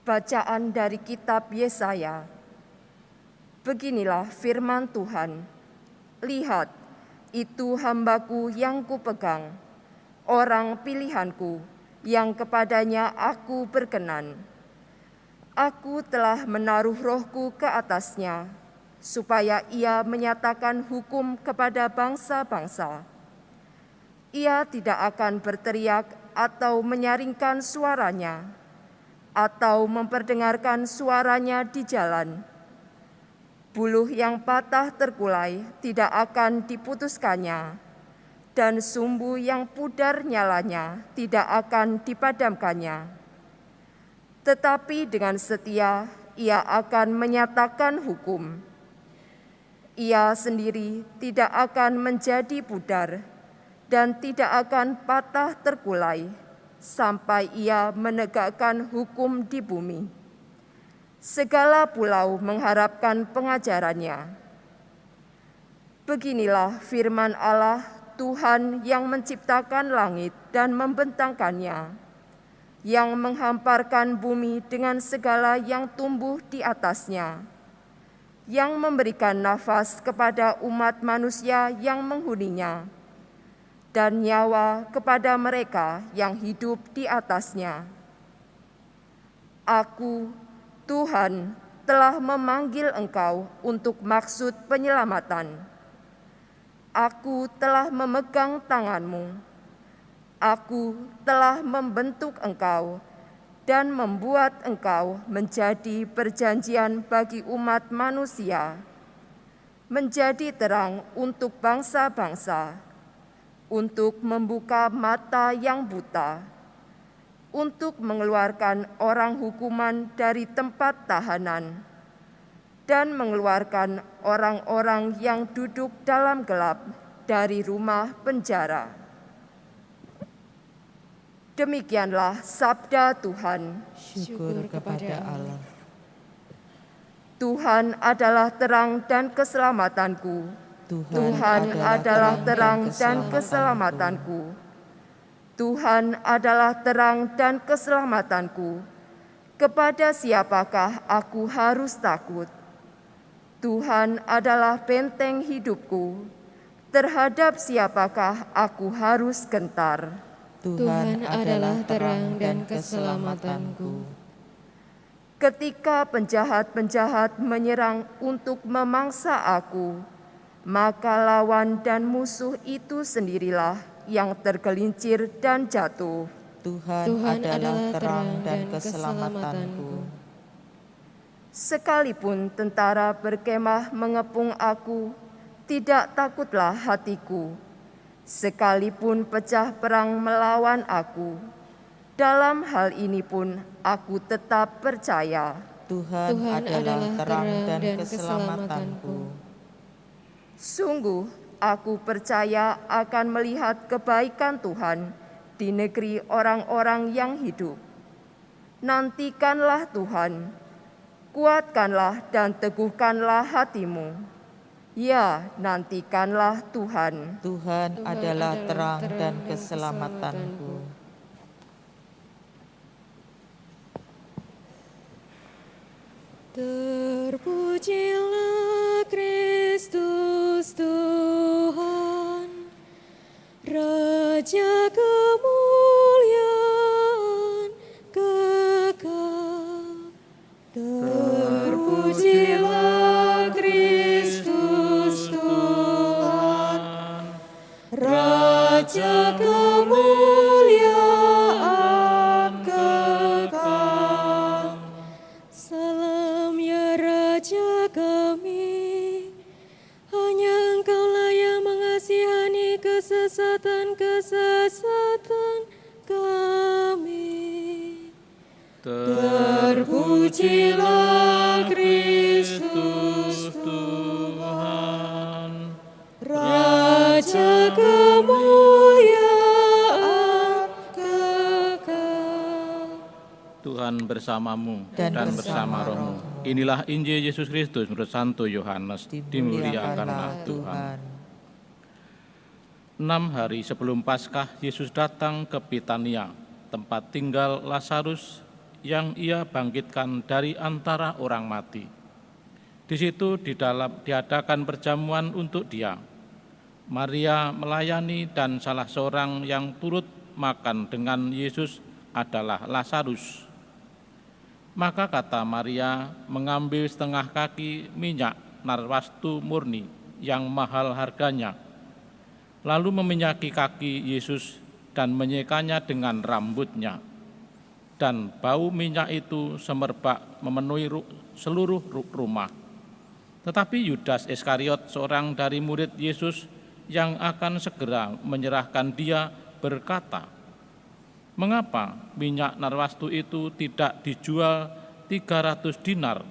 Bacaan dari kitab Yesaya. Beginilah firman Tuhan. Lihat, itu hamba-Ku yang Kupegang, orang pilihan-Ku yang kepadanya Aku berkenan. Aku telah menaruh Roh-Ku ke atasnya, supaya Ia menyatakan hukum kepada bangsa-bangsa. Ia tidak akan berteriak atau menyaringkan suaranya, atau memperdengarkan suaranya di jalan. Buluh yang patah terkulai tidak akan diputuskannya, dan sumbu yang pudar nyalanya tidak akan dipadamkannya. Tetapi dengan setia ia akan menyatakan hukum. Ia sendiri tidak akan menjadi pudar dan tidak akan patah terkulai, sampai ia menegakkan hukum di bumi. Segala pulau mengharapkan pengajarannya. Beginilah firman Allah, Tuhan yang menciptakan langit dan membentangkannya, yang menghamparkan bumi dengan segala yang tumbuh di atasnya, yang memberikan nafas kepada umat manusia yang menghuninya, dan nyawa kepada mereka yang hidup di atasnya. Aku, Tuhan, telah memanggil engkau untuk maksud penyelamatan. Aku telah memegang tanganmu. Aku telah membentuk engkau dan membuat engkau menjadi perjanjian bagi umat manusia, menjadi terang untuk bangsa-bangsa, untuk membuka mata yang buta, untuk mengeluarkan orang hukuman dari tempat tahanan, dan mengeluarkan orang-orang yang duduk dalam gelap dari rumah penjara. Demikianlah sabda Tuhan. Syukur kepada Allah. Tuhan adalah terang dan keselamatanku. Tuhan adalah terang dan keselamatanku. Tuhan adalah terang dan keselamatanku. Kepada siapakah aku harus takut? Tuhan adalah benteng hidupku. Terhadap siapakah aku harus gentar? Tuhan adalah terang dan keselamatanku. Ketika penjahat-penjahat menyerang untuk memangsa aku, maka lawan dan musuh itu sendirilah yang tergelincir dan jatuh. Tuhan adalah terang dan keselamatanku. Sekalipun tentara berkemah mengepung aku, tidak takutlah hatiku. Sekalipun pecah perang melawan aku, dalam hal ini pun aku tetap percaya. Tuhan adalah terang dan keselamatanku. Sungguh, aku percaya akan melihat kebaikan Tuhan di negeri orang-orang yang hidup. Nantikanlah Tuhan, kuatkanlah dan teguhkanlah hatimu. Ya, nantikanlah Tuhan. Tuhan adalah terang dan keselamatanku. Terpujilah Kristus Tuhan, Raja kemuliaan kekal. Terpujilah Kristus Tuhan, Raja kemuliaan kekal. Salam ya Raja kami, hanya Engkaulah yang mengasihani kesesatan-kesesatan kami. Terpujilah Kristus Tuhan, Raja kemuliaan kekal. Tuhan bersamamu Dan dan bersama bersama rohmu. Inilah Injil Yesus Kristus menurut Santo Yohanes. Dimuliakanlah Tuhan. 6 hari sebelum Paskah, Yesus datang ke Betania, tempat tinggal Lazarus yang Ia bangkitkan dari antara orang mati. Di situ diadakan perjamuan untuk Dia. Maria melayani dan salah seorang yang turut makan dengan Yesus adalah Lazarus. Maka kata Maria mengambil setengah kaki minyak narwastu murni yang mahal harganya, lalu meminyaki kaki Yesus dan menyekanya dengan rambutnya. Dan bau minyak itu semerbak memenuhi seluruh rumah. Tetapi Yudas Iskariot, seorang dari murid Yesus yang akan segera menyerahkan Dia, berkata, "Mengapa minyak narwastu itu tidak dijual 300 dinar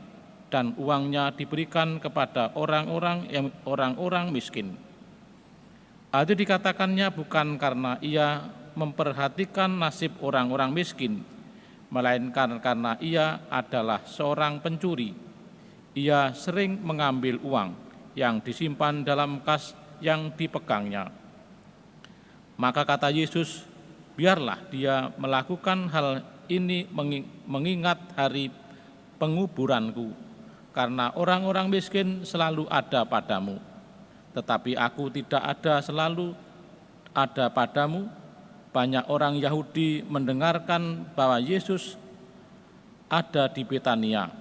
dan uangnya diberikan kepada orang-orang miskin?" Hal itu dikatakannya bukan karena Ia memperhatikan nasib orang-orang miskin, melainkan karena Ia adalah seorang pencuri. Ia sering mengambil uang yang disimpan dalam kas yang dipegangnya. Maka kata Yesus, "Biarlah dia melakukan hal ini mengingat hari penguburanku, karena orang-orang miskin selalu ada padamu, tetapi aku tidak selalu ada padamu." Banyak orang Yahudi mendengarkan bahwa Yesus ada di Betania,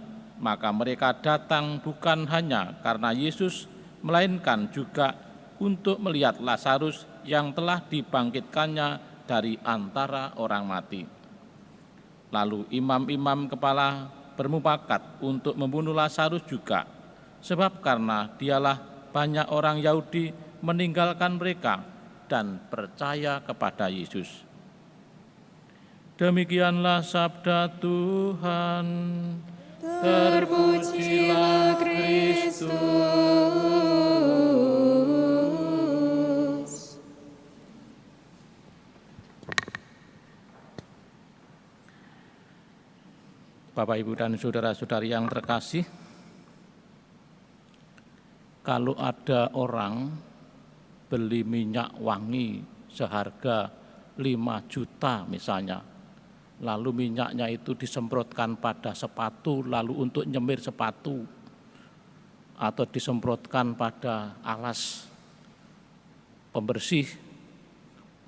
maka mereka datang bukan hanya karena Yesus, melainkan juga untuk melihat Lazarus yang telah dibangkitkannya dari antara orang mati. Lalu imam-imam kepala bermufakat untuk membunuh Lazarus juga, sebab karena dialah banyak orang Yahudi meninggalkan mereka dan percaya kepada Yesus. Demikianlah sabda Tuhan. Terpujilah Kristus. Bapak, Ibu, dan saudara-saudari yang terkasih, kalau ada orang beli minyak wangi seharga 5 juta misalnya, lalu minyaknya itu disemprotkan pada sepatu, lalu untuk nyemir sepatu, atau disemprotkan pada alas pembersih,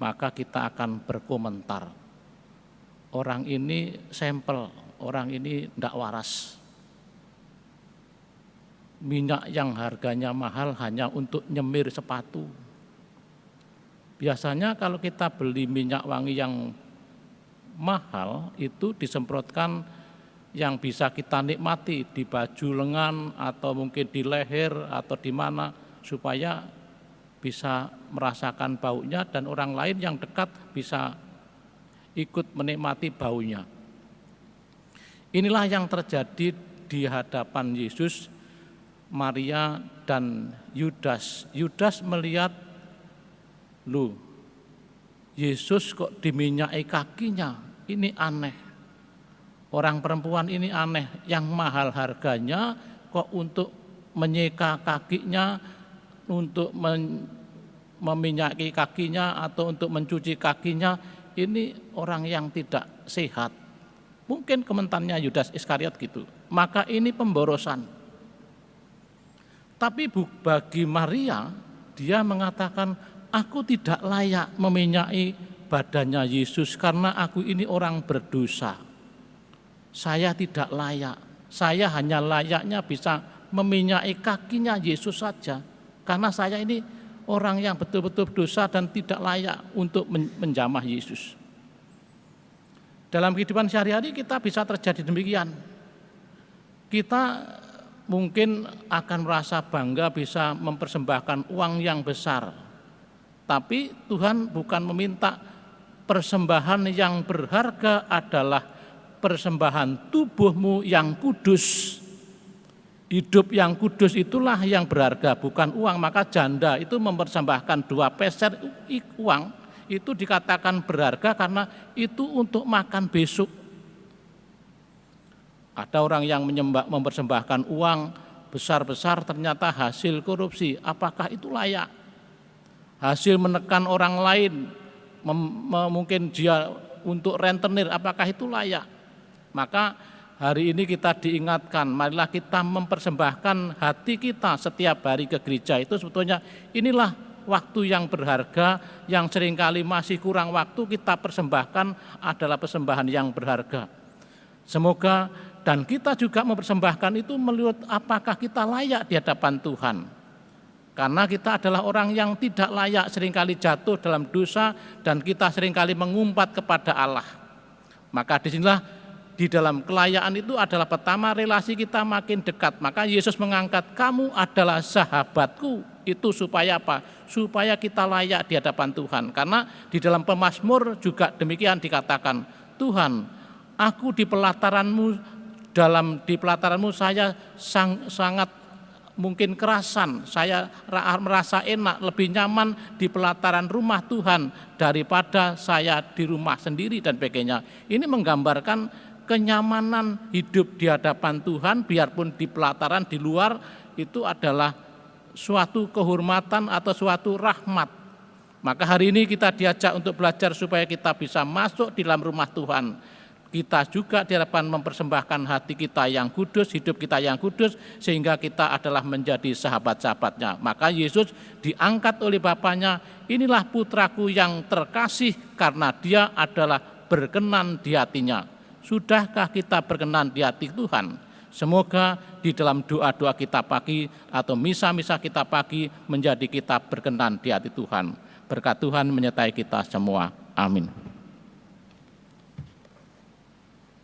maka kita akan berkomentar, orang ini sampel, orang ini tidak waras. Minyak yang harganya mahal hanya untuk nyemir sepatu. Biasanya kalau kita beli minyak wangi yang mahal, itu disemprotkan yang bisa kita nikmati di baju lengan atau mungkin di leher atau di mana, supaya bisa merasakan baunya dan orang lain yang dekat bisa ikut menikmati baunya. Inilah yang terjadi di hadapan Yesus, Maria dan Yudas. Yudas melihat, loh, Yesus kok diminyaki kakinya, ini aneh. Orang perempuan ini aneh, yang mahal harganya kok untuk menyeka kakinya, untuk meminyaki kakinya atau untuk mencuci kakinya, ini orang yang tidak sehat. Mungkin komentarnya Yudas Iskariot gitu. Maka ini pemborosan. Tapi bagi Maria, dia mengatakan, aku tidak layak meminyaki badannya Yesus karena aku ini orang berdosa. Saya tidak layak. Saya hanya layaknya bisa meminyaki kakinya Yesus saja. Karena saya ini orang yang betul-betul berdosa dan tidak layak untuk menjamah Yesus. Dalam kehidupan sehari-hari kita bisa terjadi demikian. Kita mungkin akan merasa bangga bisa mempersembahkan uang yang besar. Tapi Tuhan bukan meminta persembahan yang berharga, adalah persembahan tubuhmu yang kudus. Hidup yang kudus itulah yang berharga, bukan uang. Maka janda itu mempersembahkan 2 peser uang, itu dikatakan berharga karena itu untuk makan besok. Ada orang yang mempersembahkan uang besar-besar, ternyata hasil korupsi. Apakah itu layak? Hasil menekan orang lain, mungkin dia untuk rentenir, apakah itu layak? Maka hari ini kita diingatkan, marilah kita mempersembahkan hati kita setiap hari ke gereja. Itu sebetulnya inilah waktu yang berharga, yang seringkali masih kurang waktu kita persembahkan adalah persembahan yang berharga. Semoga dan kita juga mempersembahkan itu menurut apakah kita layak di hadapan Tuhan. Karena kita adalah orang yang tidak layak, seringkali jatuh dalam dosa dan kita seringkali mengumpat kepada Allah. Maka disinilah di dalam kelayaan itu adalah pertama relasi kita makin dekat. Maka Yesus mengangkat, kamu adalah sahabatku. Itu supaya apa? Supaya kita layak di hadapan Tuhan. Karena di dalam pemazmur juga demikian dikatakan, Tuhan, aku di pelataranmu saya sangat mungkin kerasan, saya merasa enak, lebih nyaman di pelataran rumah Tuhan daripada saya di rumah sendiri dan sebagainya. Ini menggambarkan kenyamanan hidup di hadapan Tuhan, biarpun di pelataran di luar itu adalah suatu kehormatan atau suatu rahmat. Maka hari ini kita diajak untuk belajar supaya kita bisa masuk di dalam rumah Tuhan. Kita juga diharapkan mempersembahkan hati kita yang kudus, hidup kita yang kudus, sehingga kita adalah menjadi sahabat-sahabatnya. Maka Yesus diangkat oleh Bapaknya, inilah putraku yang terkasih karena dia adalah berkenan di hatinya. Sudahkah kita berkenan di hati Tuhan? Semoga di dalam doa-doa kita pagi atau misa-misa kita pagi menjadi kita berkenan di hati Tuhan. Berkat Tuhan menyertai kita semua. Amin.